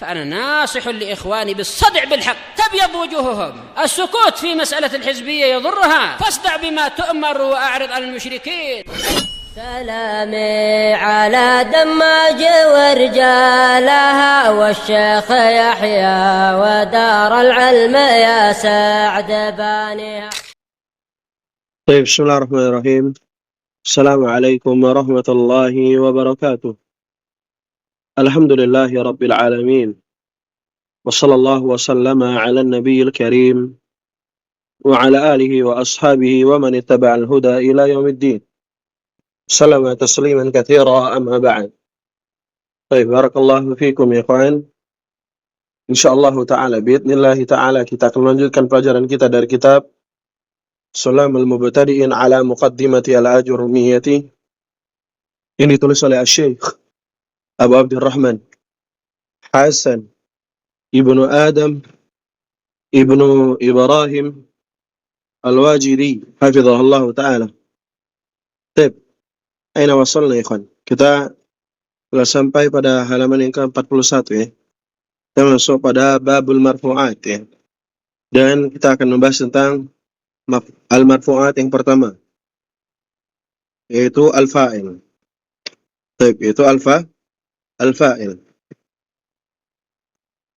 فأنا ناصح لإخواني بالصدع بالحق تبيض وجوههم. السكوت في مسألة الحزبية يضرها، فاصدع بما تؤمر وأعرض عن المشركين. سلامي على دماج ورجالها والشيخ يحيى ودار العلم يا سعد بانيها. طيب، بسم الله الرحمن الرحيم. السلام عليكم ورحمة الله وبركاته. الحمد لله رب العالمين، وصلى الله وسلم على النبي الكريم وعلى آله وأصحابه ومن اتبع الهدى إلى يوم الدين. سلام تسليما كثيرا، أما بعد. طيب، بارك الله فيكم يا ikhwan. Insyaallah ta'ala, biidznillah ta'ala, kita akan melanjutkan pelajaran kita dari kitab Sulamul Mubtadi'in ala Muqaddimati al-Ajurumiyati yang ditulis oleh Syekh Abu Abdurrahman Hasan Ibnu Adam Ibnu Ibrahim Al-Wajidi hafizahullah ta'ala. Baik, aina wasalna ya ikhwan? Kita telah sampai pada halaman yang ke-41 ya. Kita masuk pada babul marfu'at ya. Dan kita akan membahas tentang al-marfu'at yang pertama, yaitu al-fa'il. Baik, yaitu al-fa'il.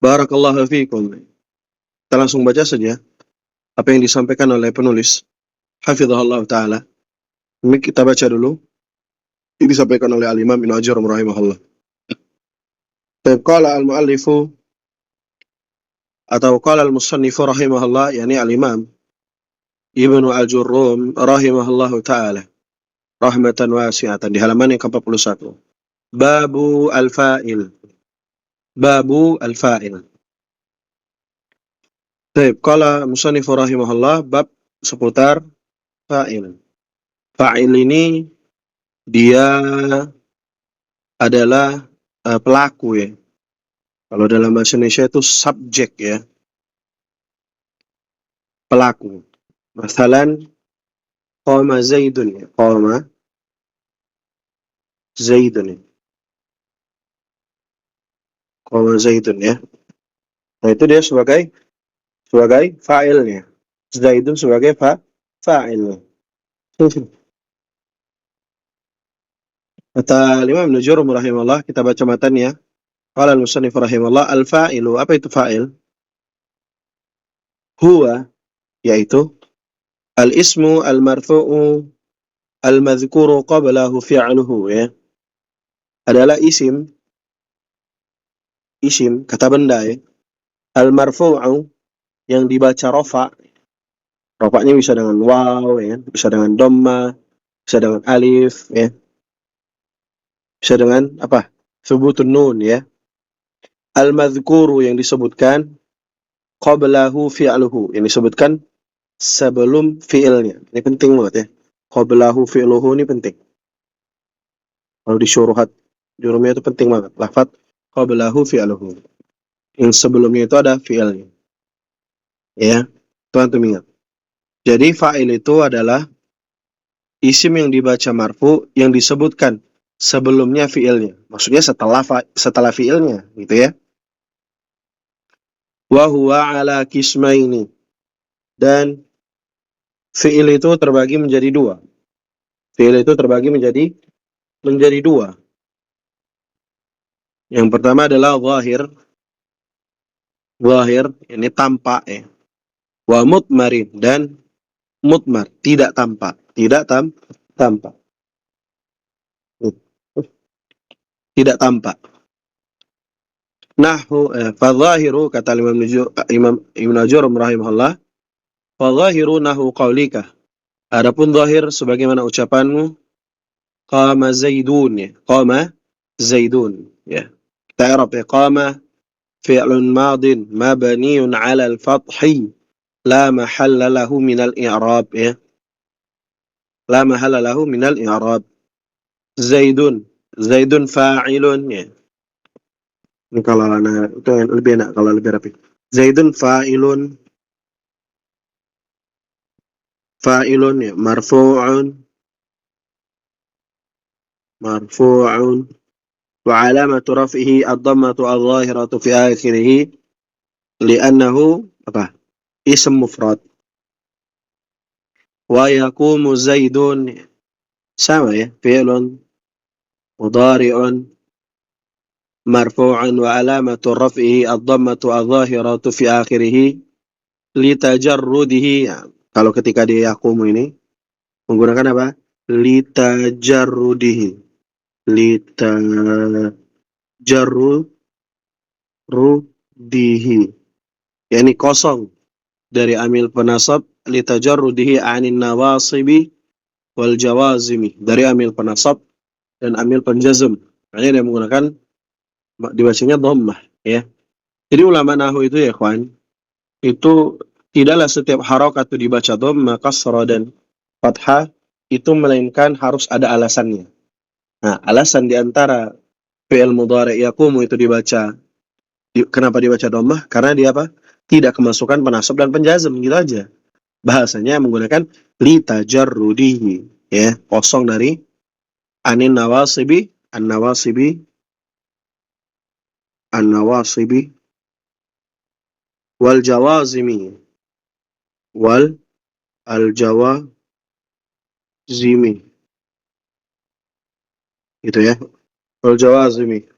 Barakallahu fiikum. Kita langsung baca saja apa yang disampaikan oleh penulis hafizahullah ta'ala. Ini kita baca dulu. Ini disampaikan oleh al-Imam Ibnu Ajurum rahimahullah. Baik, qala al-muallifu atau qala al-musannifu rahimahullah, yakni al-Imam Ibnu Ajurum rahimahullah ta'ala rahmatan wasi'atan, di halaman yang ke-41. Babu al-fa'il. Babu al-fa'il. Baik, qala musannifu rahimahullah, bab seputar fa'il. Fa'il ini dia adalah pelaku ya. Kalau dalam bahasa Indonesia itu subjek ya. Pelaku. Masalan, qama Zaidun ya. Qama Zaidun ya. Qama Zaidun ya. Nah, itu dia sebagai fa'ilnya. Zaidun sebagai fa'ilnya. Kata Imam Ibnu Ajurum rahimahullah, kita baca matanya. Qala al-musannif rahimahullah, al-fa'ilu, apa itu fa'il? Huwa, yaitu al-ismu al-marfu'u al-madhkuru qablahu fi'luhu ya. Adalah isim kata benda ya. Al-marfu'u, yang dibaca rafa. Rafa'nya bisa dengan waw ya, bisa dengan dhamma, bisa dengan alif ya. Bisa dengan apa? Thubutun nun ya. Al-madhkuru, yang disebutkan, qablahu fi'luhu, yang disebutkan sebelum fi'ilnya. Ini penting banget ya. Qablahu fi'luhu ini penting. Kalau di syuruhat jurumiyah itu penting banget. Lafaz qablahu fi'luhu, yang sebelumnya itu ada fi'ilnya. Ya, itu antum ingat. Jadi fa'il itu adalah isim yang dibaca marfu yang disebutkan sebelumnya fi'ilnya. Maksudnya setelah fi'ilnya, gitu ya. Wa huwa ala qismaini. Dan fi'il itu terbagi menjadi dua. Fi'il itu terbagi menjadi dua. Yang pertama adalah zahir. Zahir ini tampak ya. Wa mutmarin, dan mutmar, tidak tampak. Tidak tampak. Nahu fadhahiru, kata Imam Ibnu Ajurum rahimahullah, fadhahiru nahu qaulika. Adapun zahir sebagaimana ucapanmu, qama Zaidun ya. Qama Zaidun ya. Kita i'rab ya. Qama fi'lun madin mabniun 'ala al-fathi la mahalla lahu min al-i'rab ya. La mahalla lahu min al-i'rab. Zaidun fa'ilun ya. Ini kalau itu yang lebih enak, kalau lebih rapi. Zaidun fa'ilun ya, marfu'un wa alamatu raf'ihi ad-dhammatu adh-dhahiratu fi akhirih li'annahu apa? Ism mufrad. Wa yaqumu Zaidun sama ya, fi'lun mudhari'un marfu'un wa alamatu raf'ihi ad-dhammatu adh-dhahiratu fi akhirih litajarrudihi. Ya, kalau ketika dia yaqumu ini menggunakan apa? Litajarrudihi. Litajarrudihi. Yani kosong dari amil penasab, litajarrudihi anin nawasibi wal jawazimi, dari amil penasab dan amil penjazm. Makanya dia menggunakan dibacanya dhammah ya. Jadi ulama nahwu itu ya kawan, itu tidaklah setiap harokat itu dibaca dhammah, kasrah dan fathah itu melainkan harus ada alasannya. Nah, alasan diantara fi'il mudhari' yaqumu itu dibaca kenapa dibaca dhammah? Karena dia apa? Tidak kemasukan penasab dan penjazm, gitu aja. Bahasanya menggunakan litajarrudihi ya, kosong dari anin nawasibi, an-nawasibi wal jawazimi wal al-jawazimi, gitu ya, wal jawazimi.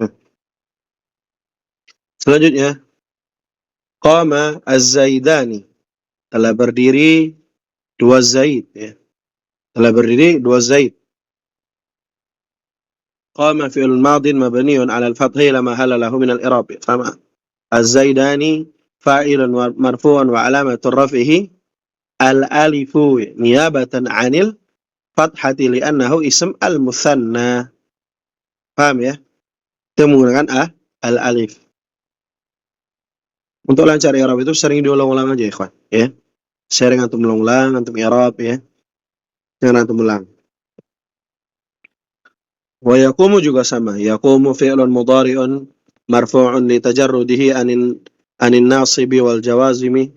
Nah, selanjutnya qama az-zaidani, telah berdiri dua zaid ya, telah berdiri dua zaid. Qama fi'il madin mabniun 'ala al-fathi la mahalla lahu min al-i'rab. Sama. Az-zaidani fa'ilun marfu'un wa 'alamatu raf'ihi al-alifu niyabatan 'anil fathati li'annahu ism al-mutsanna. Paham ya? Kita menggunakan al-alif. Untuk lancar i'rab itu sering diulang-ulang aja, ikhwan, ya. Sering antum ulang, antum i'rab ya. Jangan antum ulang. Wa yaqumu juga sama. Yaqumu fi'lun mudhari'un marfu'un li tajarrudihi anin nasibi wal jawazimi,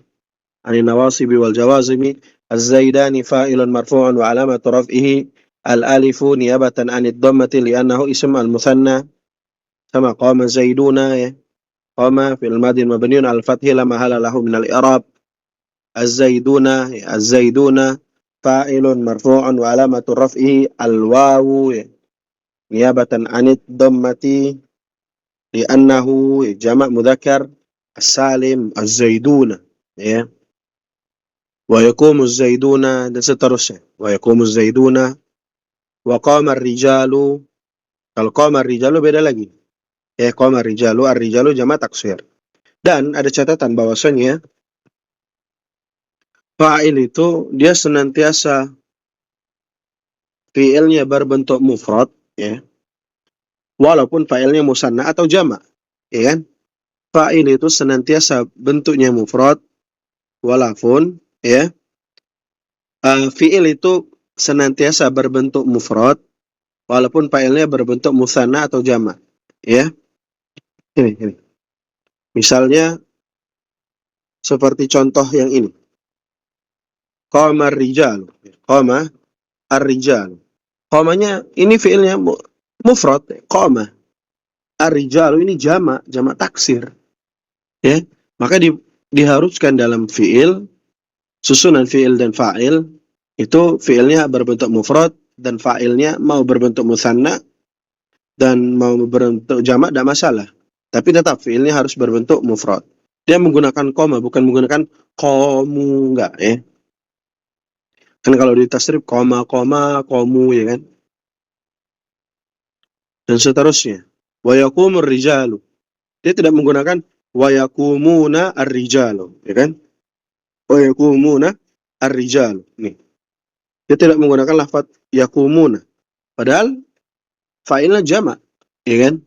anin nawasibi wal jawazimi. Az-zaidani fa'ilun marfu'un wa alamatu raf'ihi al-alifu niyabatan anid dhammati li'annahu ism al-mutsanna. Sama qama zaiduna ya. Qama fi'il madin mabniun al-fathi la mahala lahu min al-i'rab. Az-zaiduna ya, az-zaiduna fa'ilun marfu'un wa alamatu raf'ihi al-wawu ya, niyabatan anid dhammati li'annahu jama' mudzakkar as-salim az-zaiduna ya. Wa yaqumu az-zaiduna dan seterusnya. Wa yaqumu az-zaiduna wa qama ar-rijalu. Kalau qama ar-rijalu beda lagi. Ya, qama ar-rijalu, ar-rijalu jama' taksir. Dan ada catatan bahwasanya fa'il itu dia senantiasa fi'ilnya berbentuk mufrad ya, walaupun fa'ilnya musanna atau jama', ya kan? Fa'il itu senantiasa bentuknya mufrad walaupun ya, fi'il itu senantiasa berbentuk mufrad walaupun fa'ilnya berbentuk musanna atau jama', ya. Ini. Misalnya seperti contoh yang ini. Qama ar-rijalu. Qama ar-rijalu. Qamanya ini fi'ilnya mufrad, qama. Ar-rijalu ini jama' taksir. Ya, maka diharuskan dalam fi'il, susunan fi'il dan fa'il itu fi'ilnya berbentuk mufrad dan fa'ilnya mau berbentuk musanna dan mau berbentuk jama' tidak masalah. Tapi tetap fi'ilnya harus berbentuk mufrad. Dia menggunakan koma, bukan menggunakan komu, enggak ya. Kan kalau di tasrif koma, komu ya kan. Dan seterusnya. Wa yaqumur rijalu. Dia tidak menggunakan wa yaqumuna ar-rijalu, ya kan? Wa yaqumuna ar-rijalu. Nih. Dia tidak menggunakan lafaz yaqumuna. Padahal fa'ilnya jama', ya kan?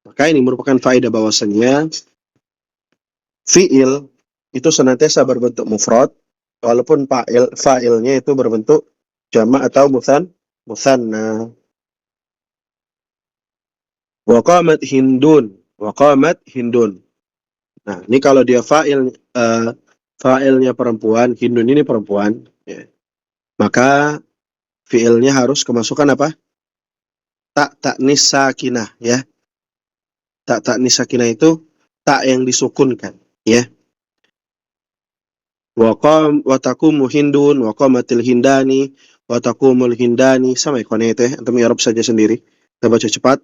Maka ini merupakan faedah bahwasannya fi'il itu senantiasa berbentuk mufrad walaupun fa'ilnya itu berbentuk jama' atau musanna. Wa qamat hindun. Nah, ini kalau dia fa'ilnya perempuan, hindun ini perempuan, ya. Maka fi'ilnya harus kemasukan apa? tak ta'nis sakinah ya. Tak ta'nis sakinah itu tak yang disukunkan ya. Wa taqumu hindun wa qamatil hindani wa taqumul hindani, sama ikhwan itu ya. Antum i'rab saja sendiri. Kita baca cepat.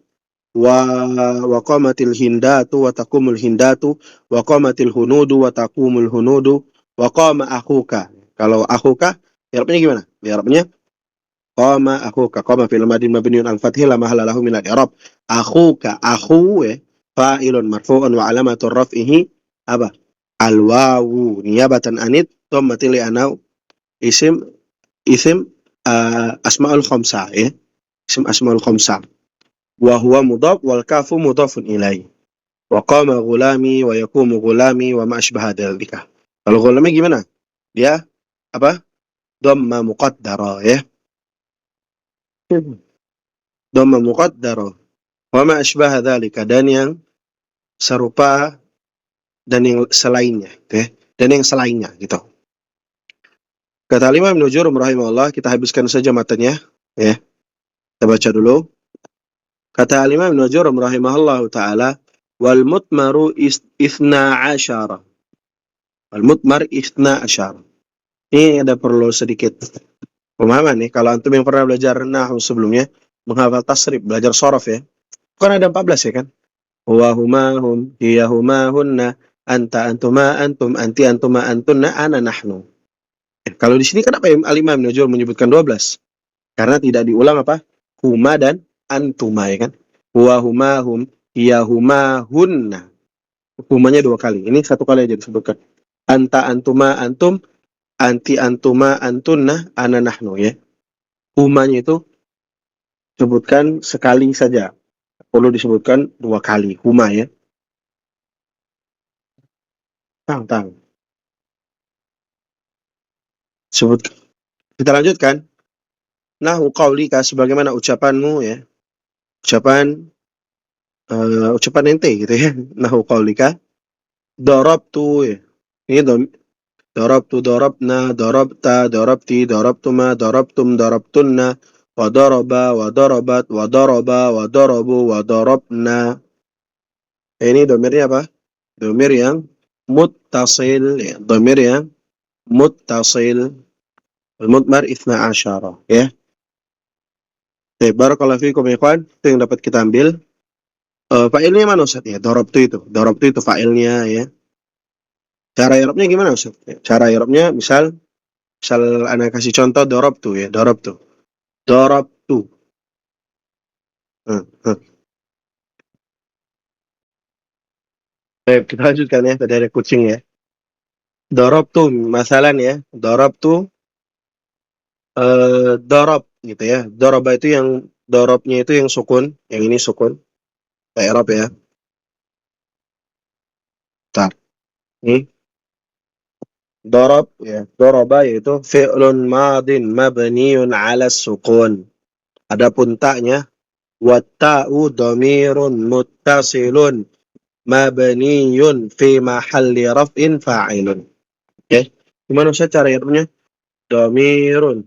Wa qamatil hindatu wa taqumul hindatu wa qamatil hunudu wa taqumul hunudu wa qama akhuka. Kalau akhuka i'rabnya gimana? I'rabnya qama akhuka. Qama fil madin mabniun al fathhi la mahalla lahu min al i'rab. Akhuka, akhu fa'ilun marfu'un wa alamatur raf'ihi apa? Al wawu niyabatan anit dhammatil li'anau isim asmaul khamsah ya. Isim asmaul khamsah. Wa huwa mudhaf wal kafu mudhafun ilaih. Wa qama ghulami wa yaqumu ghulami wa ma asbaha dzalika. Kalau ghulami gimana? Dia apa? Dhamma muqaddara ya. Dhamma muqaddara wa ma asbaha dzalika, dan yang serupa dan yang selainnya ya. Dan yang selainnya gitu. Kata Imam Ibnu Jurayj rahimahullah, kita habiskan saja matanya ya. Kita baca dulu. Kata Imam Ibnu Jurayj rahimahullah taala, wal mutmaru ithna asyara. Wal mutmar ithna asyara. Ini ada perlu sedikit pemahaman nih. Kalau antum yang pernah belajar nahwu sebelumnya, menghafal tasrif, belajar shorof ya. Kan ada 14 ya kan? Huwa huma hum, hiya huma hunna, anta antuma antum, anti antuma antunna, ana nahnu. Kalau di sini kenapa Al-Imam Ibnu Jurayj menyebutkan 12? Karena tidak diulang apa? Huma dan antuma ya kan? Huwa huma hum, hiya huma hunna. Humanya 2 kali. Ini 1 kali aja disebutkan. Anta antuma antum, anti antuma antunna, ana nahnu ya. Humanya itu sebutkan sekali saja. Perlu disebutkan 2 kali. Huma ya. Tang. Sebut. Kita lanjutkan. Nahwu qaulika, sebagaimana ucapanmu ya. Ucapan ente gitu ya. Nahwu qaulika. Darabtu ya. Ini darabtu, darabna, darabta, darabti, darabtuma, darabtum, darabtunna, wa daraba, wa darabat, wa daraba, wa darabu, wa darabna. Ini domirnya apa? Domir yang muttasil ya. Domir yang muttasil. Al-mutmar ithna asyara ya. Baik, barakallahu fikum ya ikhwan. Itu yang dapat kita ambil. Fa'ilnya mana Ustaz ya? Darabtu itu fa'ilnya ya. Cara i'rabnya gimana Ustaz? Cara i'rabnya misal ana kasih contoh darabtu ya, darabtu. Darabtu. Baik, kita lanjutkan ya. Tadi ada kucing ya. Darabtu masalan ya. Darabtu darab gitu ya. Daraba itu yang darabnya itu yang sukun, yang ini sukun. I'rab ya. Bentar. Ini darab ya. Daraba yaitu fi'lun madin mabniun 'ala sukun. Adapun ta'nya wa ta'u dhamirun muttasilun mabniyun fi mahalli raf'in fa'ilun. Oke. Gimana Ustaz cara i'rabnya? Dhamirun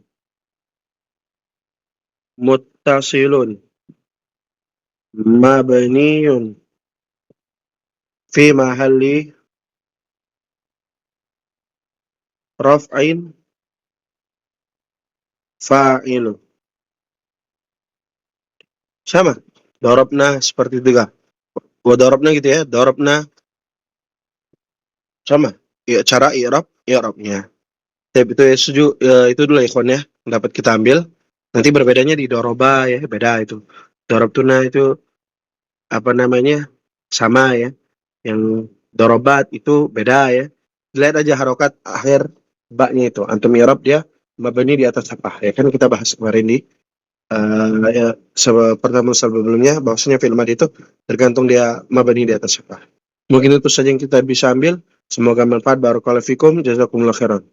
muttasilun mabniyun fi mahalli raf'in fa'ilun. Sama. Darabna seperti itu kan. Wa darabna gitu ya. Darabna sama. Ya, cara i'rabnya. Tapi itu itu dulu ya ikhwan ya. Dapat kita ambil. Nanti berbedanya di doroba ya, beda itu. Dorobtuna itu apa namanya? Sama ya. Yang dorobat itu beda ya. Lihat aja harokat akhir baknya itu. Antum i'rab dia mabni di atas apa? Ya kan kita bahas kemarin di pertemuan sebelumnya bahwasanya fi'il madhi itu tergantung dia mabni di atas apa. Mungkin itu saja yang kita bisa ambil. Semoga bermanfaat. Barakallahu fikum. Jazakumullah khairan.